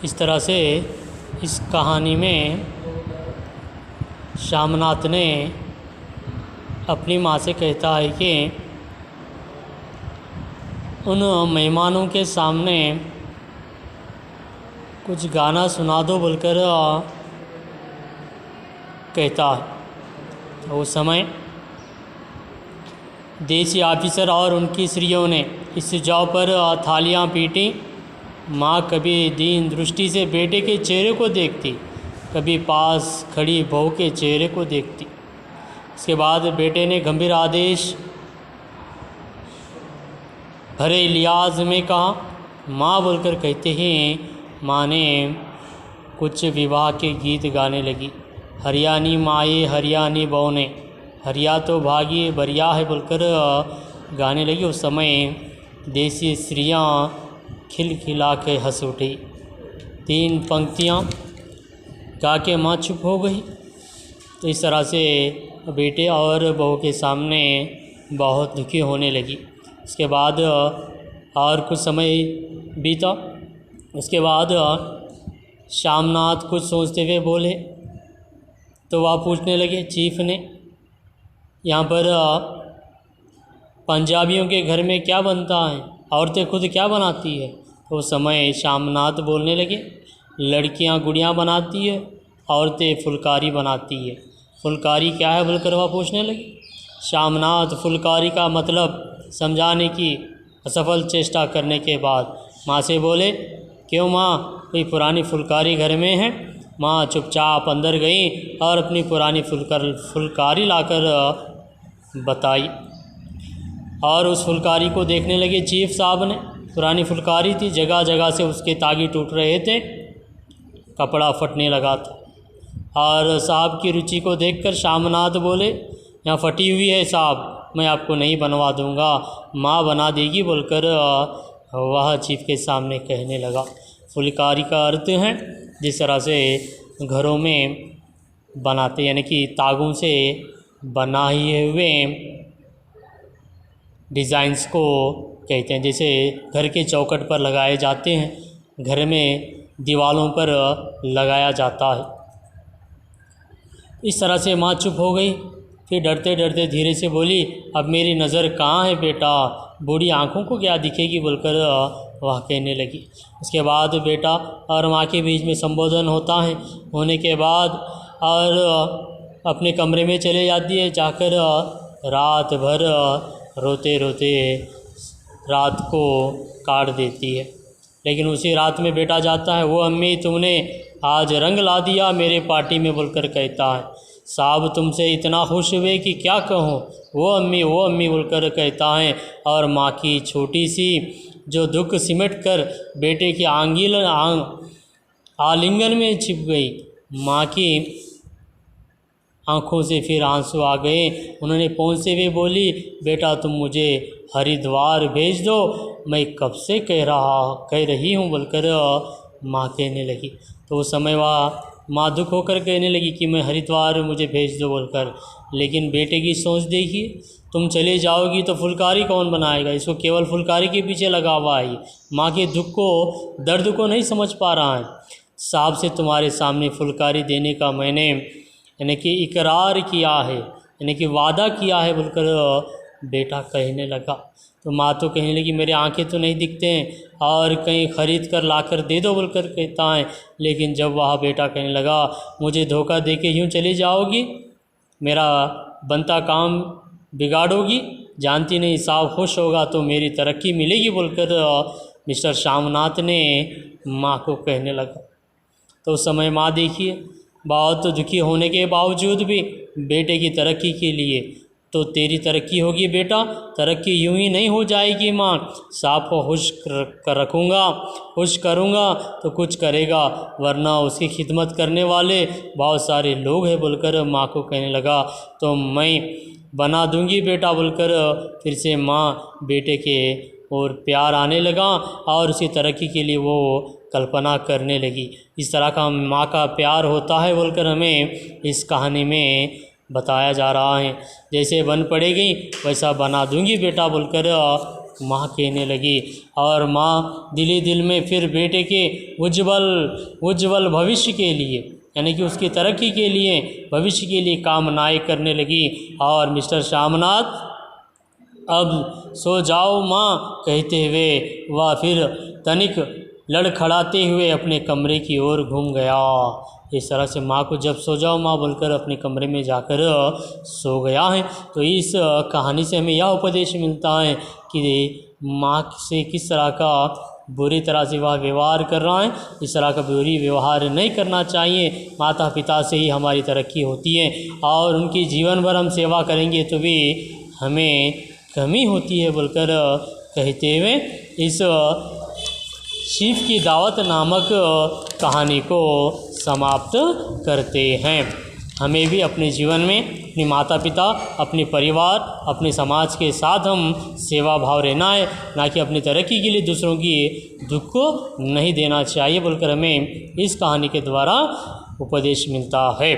इस तरह से इस कहानी में श्यामनाथ ने अपनी माँ से कहता है कि उन मेहमानों के सामने कुछ गाना सुना दो बोलकर कहता है। उस समय देसी ऑफिसर और उनकी स्त्रियों ने इस सुझाव पर थालियां पीटी। माँ कभी दीन दृष्टि से बेटे के चेहरे को देखती, कभी पास खड़ी बहू के चेहरे को देखती। इसके बाद बेटे ने गंभीर आदेश भरे लिहाज में कहा, माँ बोलकर कहते ही माँ ने कुछ विवाह के गीत गाने लगी। हरियाणी माए हरियाणी बहू ने, हरिया तो भागी बरिया है बोलकर गाने लगी। उस समय देसी स्त्रियाँ खिलखिला के हंस उठी। 3 पंक्तियाँ गा के माँ चुप हो गई। तो इस तरह से बेटे और बहू के सामने बहुत दुखी होने लगी। उसके बाद और कुछ समय बीता। उसके बाद श्यामनाथ कुछ सोचते हुए बोले, तो वह पूछने लगे चीफ ने, यहाँ पर पंजाबियों के घर में क्या बनता है, औरतें खुद क्या बनाती है? तो उस समय श्यामनाथ बोलने लगे, लड़कियाँ गुड़ियाँ बनाती है, औरतें फुलकारी बनाती है। फुलकारी क्या है बोलकर वह पूछने लगे। श्यामनाथ फुलकारी का मतलब समझाने की असफल चेष्टा करने के बाद माँ से बोले, क्यों माँ, कोई पुरानी फुलकारी घर में है? माँ चुपचाप अंदर गई और अपनी पुरानी फुलकारी लाकर बताई और उस फुलकारी को देखने लगे चीफ साहब ने। पुरानी फुलकारी थी, जगह जगह से उसके तागे टूट रहे थे, कपड़ा फटने लगा था। और साहब की रुचि को देखकर श्यामनाथ बोले, यहाँ फटी हुई है साहब, मैं आपको नहीं बनवा दूंगा, माँ बना देगी बोलकर वह चीफ के सामने कहने लगा। फुलकारी का अर्थ है जिस तरह से घरों में बनाते, यानी कि तागों से बनाए हुए डिज़ाइंस को कहते हैं। जैसे घर के चौखट पर लगाए जाते हैं, घर में दीवारों पर लगाया जाता है। इस तरह से माँ चुप हो गई। फिर डरते डरते धीरे से बोली, अब मेरी नज़र कहाँ है बेटा, बूढ़ी आँखों को क्या दिखेगी बोलकर वह कहने लगी। उसके बाद बेटा और माँ के बीच में संबोधन होता है। होने के बाद और अपने कमरे में चले जाती है। जाकर रात भर रोते रोते रात को काट देती है। लेकिन उसी रात में बेटा जाता है, वो अम्मी तुमने आज रंग ला दिया मेरे पार्टी में बोलकर कहता है। साहब तुमसे इतना खुश हुए कि क्या कहूँ, वो अम्मी बोलकर कहता है। और माँ की छोटी सी जो दुख सिमट कर बेटे के आलिंगन में छिप गई। माँ की आँखों से फिर आंसू आ गए। उन्होंने पहुँचते हुए बोली, बेटा तुम मुझे हरिद्वार भेज दो, मैं कब से कह रही हूँ बोलकर माँ कहने लगी। तो उस समय वह माँ दुख होकर कहने लगी कि मैं हरिद्वार मुझे भेज दो बोलकर। लेकिन बेटे की सोच देखिए, तुम चले जाओगी तो फुलकारी कौन बनाएगा, इसको केवल फुलकारी के पीछे लगा हुआ है। माँ के दुख को, दर्द को नहीं समझ पा रहा है। साहब से तुम्हारे सामने फुलकारी देने का मैंने यानी कि इकरार किया है, यानी कि वादा किया है बोलकर बेटा कहने लगा। तो माँ तो कहने लगी, मेरे आंखें तो नहीं दिखते हैं और कहीं ख़रीद कर लाकर दे दो बोलकर कहता है। लेकिन जब वह बेटा कहने लगा, मुझे धोखा दे के यूँ चली जाओगी, मेरा बनता काम बिगाड़ोगी, जानती नहीं साहब खुश होगा तो मेरी तरक्की मिलेगी बोलकर मिस्टर श्यामनाथ ने माँ को कहने लगा। तो उस समय माँ देखिए, बहुत दुखी होने के बावजूद भी बेटे की तरक्की के लिए, तो तेरी तरक्की होगी बेटा, तरक्की यूं ही नहीं हो जाएगी माँ, साहब को खुश कर रखूँगा, खुश करूँगा तो कुछ करेगा, वरना उसकी खिदमत करने वाले बहुत सारे लोग हैं बोलकर माँ को कहने लगा। तो मैं बना दूँगी बेटा बोलकर फिर से माँ बेटे के और प्यार आने लगा और उसकी तरक्की के लिए वो कल्पना करने लगी। इस तरह का माँ का प्यार होता है बोलकर हमें इस कहानी में बताया जा रहा है। जैसे बन पड़ेगी वैसा बना दूंगी बेटा बोलकर माँ कहने लगी। और माँ दिली दिल में फिर बेटे के उज्जवल भविष्य के लिए, यानी कि उसकी तरक्की के लिए, भविष्य के लिए कामनाएं करने लगी। और मिस्टर श्यामनाथ अब सो जाओ माँ कहते हुए वह फिर तनिक लड़खड़ाते हुए अपने कमरे की ओर घूम गया। इस तरह से माँ को जब सो जाओ माँ बोलकर अपने कमरे में जाकर सो गया है। तो इस कहानी से हमें यह उपदेश मिलता है कि माँ से किस तरह का बुरी तरह से वह व्यवहार कर रहा है, इस तरह का बुरी व्यवहार नहीं करना चाहिए। माता पिता से ही हमारी तरक्की होती है और उनकी जीवन भर हम सेवा करेंगे तो भी हमें कमी होती है बोलकर कहते हुए इस शिव की दावत नामक कहानी को समाप्त करते हैं। हमें भी अपने जीवन में अपने माता पिता, अपने परिवार, अपने समाज के साथ हम सेवा भाव रहना है, ना कि अपनी तरक्की के लिए दूसरों की दुख को नहीं देना चाहिए बोलकर हमें इस कहानी के द्वारा उपदेश मिलता है।